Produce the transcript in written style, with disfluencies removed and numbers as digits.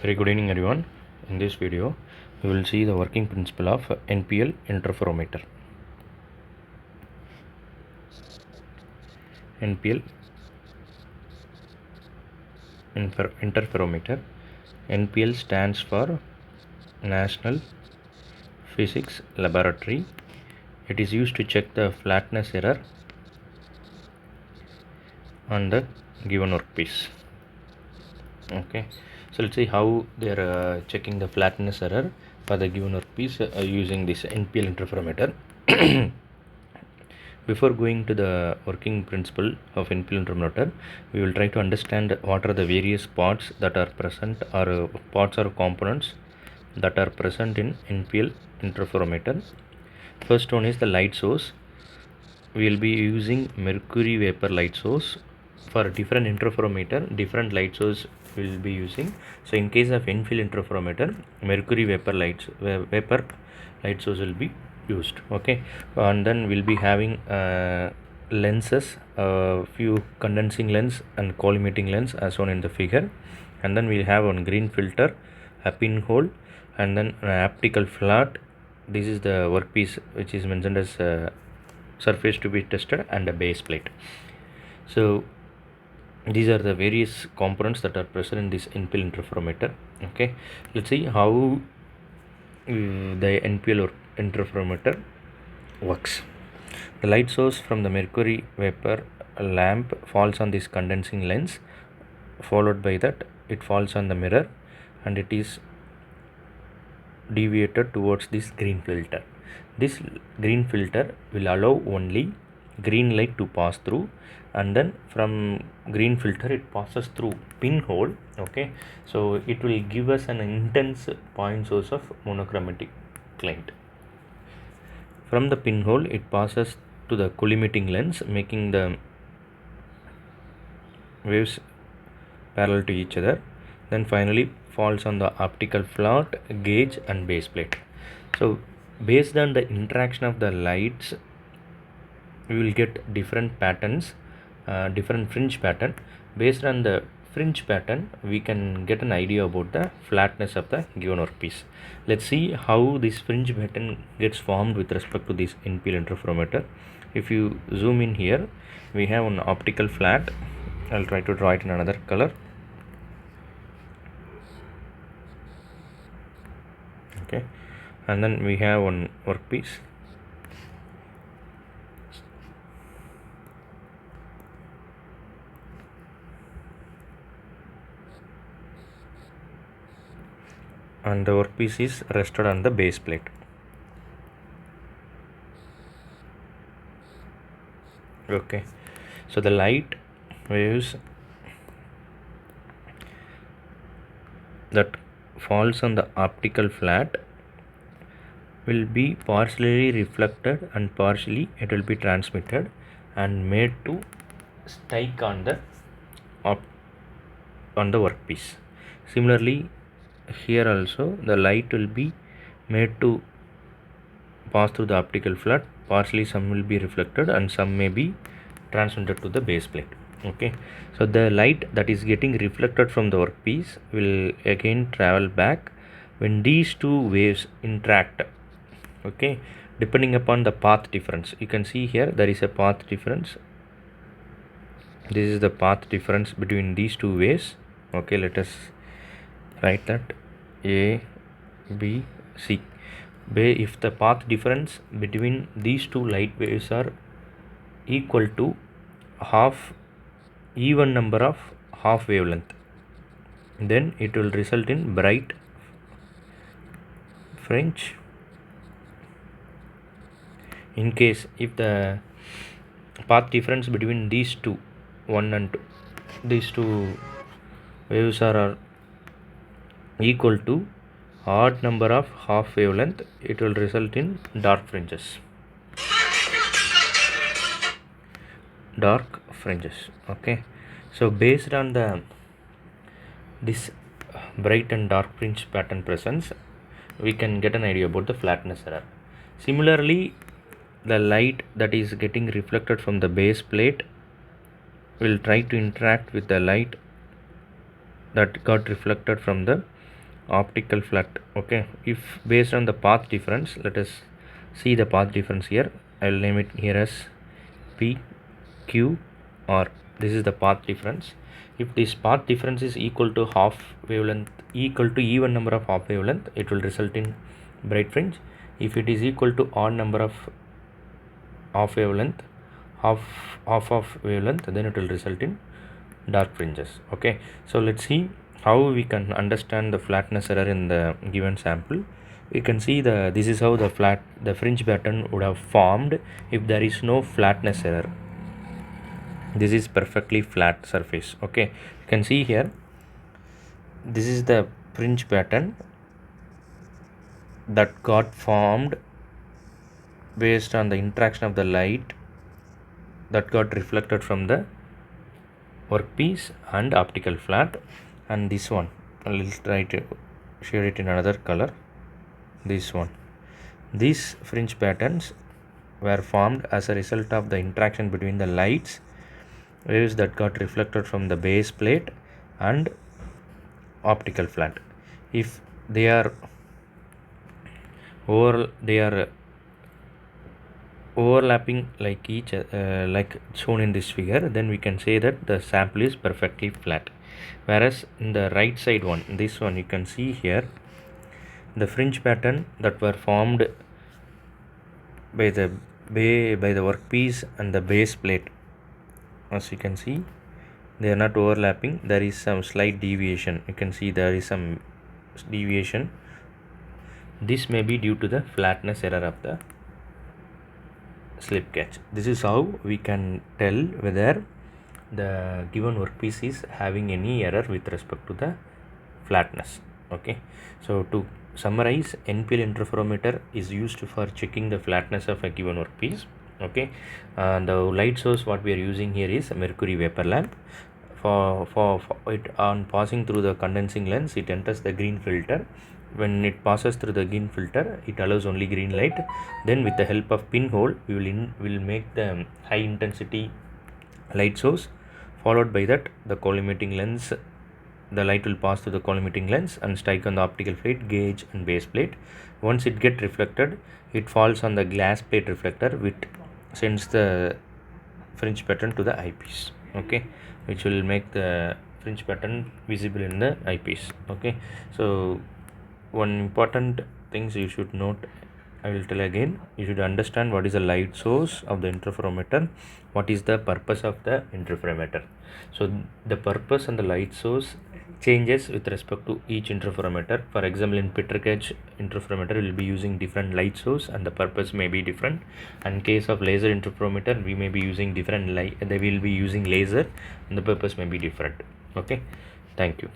Very good evening everyone. In this video we will see the working principle of NPL interferometer. NPL interferometer. NPL stands for National Physics Laboratory. It is used to check the flatness error on the given workpiece. Okay, so let's see how they are checking the flatness error for the given workpiece using this NPL interferometer. Before going to the working principle of NPL interferometer, we will try to understand what are the various parts that are present, or parts or components that are present in NPL interferometer. First one is the light source. We will be using mercury vapor light source. For different interferometer, different light source will be using. So in case of NPL interferometer, mercury vapor light source will be used. Okay, and then we'll be having lenses, a few condensing lens and collimating lens as shown in the figure, and then we'll have one green filter, a pinhole, and then an optical flat. This is the workpiece which is mentioned as surface to be tested, and a base plate. So these are the various components that are present in this NPL interferometer. Okay, let's see how the NPL interferometer works. The light source from the mercury vapor lamp falls on this condensing lens, followed by that it falls on the mirror, and it is deviated towards this green filter. This green filter will allow only green light to pass through, and then from green filter it passes through pinhole. Okay, so it will give us an intense point source of monochromatic light. From the pinhole it passes to the collimating lens, making the waves parallel to each other, then finally falls on the optical flat, gauge and base plate. So based on the interaction of the lights, we will get different patterns, different fringe pattern. Based on the fringe pattern, we can get an idea about the flatness of the given workpiece. Let's see how this fringe pattern gets formed with respect to this NPL interferometer. If you zoom in here, we have an optical flat. I'll try to draw it in another color. Okay, and then we have one workpiece. And the workpiece is rested on the base plate. Okay, so the light waves that falls on the optical flat will be partially reflected and partially it will be transmitted and made to strike on the workpiece. Similarly, here also the light will be made to pass through the optical flat. Partially some will be reflected and some may be transmitted to the base plate. Okay, so the light that is getting reflected from the workpiece will again travel back when these two waves interact. Okay, depending upon the path difference, you can see here there is a path difference. This is the path difference between these two waves. Okay, let us write that A, B, C. If the path difference between these two light waves are equal to half even number of half wavelength, then it will result in bright fringe. In case if the path difference between these two, 1 and 2, these two waves are equal to odd number of half wavelength, it will result in dark fringes. Okay, so based on this bright and dark fringe pattern presence, we can get an idea about the flatness error. Similarly, the light that is getting reflected from the base plate will try to interact with the light that got reflected from the optical flat. Okay, if based on the path difference, let us see the path difference here. I will name it here as P, Q, R. This is the path difference. If this path difference is equal to half wavelength, equal to even number of half wavelength, it will result in bright fringe. If it is equal to odd number of half wavelength, half of wavelength, then it will result in dark fringes. Okay, so let's see how we can understand the flatness error in the given sample. We can see this is how the fringe pattern would have formed if there is no flatness error. This is perfectly flat surface. Okay, you can see here, this is the fringe pattern that got formed based on the interaction of the light that got reflected from the workpiece and optical flat. And this one, I'll try to shade it in another color. This one, these fringe patterns were formed as a result of the interaction between the lights waves that got reflected from the base plate and optical flat. If they are overlapping like like shown in this figure, then we can say that the sample is perfectly flat. Whereas in the right side one, this one, you can see here the fringe pattern that were formed by the workpiece and the base plate. As you can see, they are not overlapping. There is some slight deviation. You can see there is some deviation. This may be due to the flatness error of the slip catch. This is how we can tell whether the given workpiece is having any error with respect to the flatness. Okay, so to summarize, NPL interferometer is used for checking the flatness of a given workpiece. Okay, the light source what we are using here is a mercury vapor lamp. For it, on passing through the condensing lens, it enters the green filter. When it passes through the green filter, it allows only green light. Then with the help of pinhole, we will make the high intensity light source, followed by that the collimating lens. The light will pass through the collimating lens and strike on the optical plate, gauge and base plate. Once it gets reflected, it falls on the glass plate reflector, which sends the fringe pattern to the eyepiece. Okay, which will make the fringe pattern visible in the eyepiece. Okay, so one important things you should note, I will tell again. You should understand what is the light source of the interferometer, what is the purpose of the interferometer. So the purpose and the light source changes with respect to each interferometer. For example, in Peter gauge interferometer, we will be using different light source and the purpose may be different. And in case of laser interferometer, we may be using different light. They will be using laser and the purpose may be different. Okay, thank you.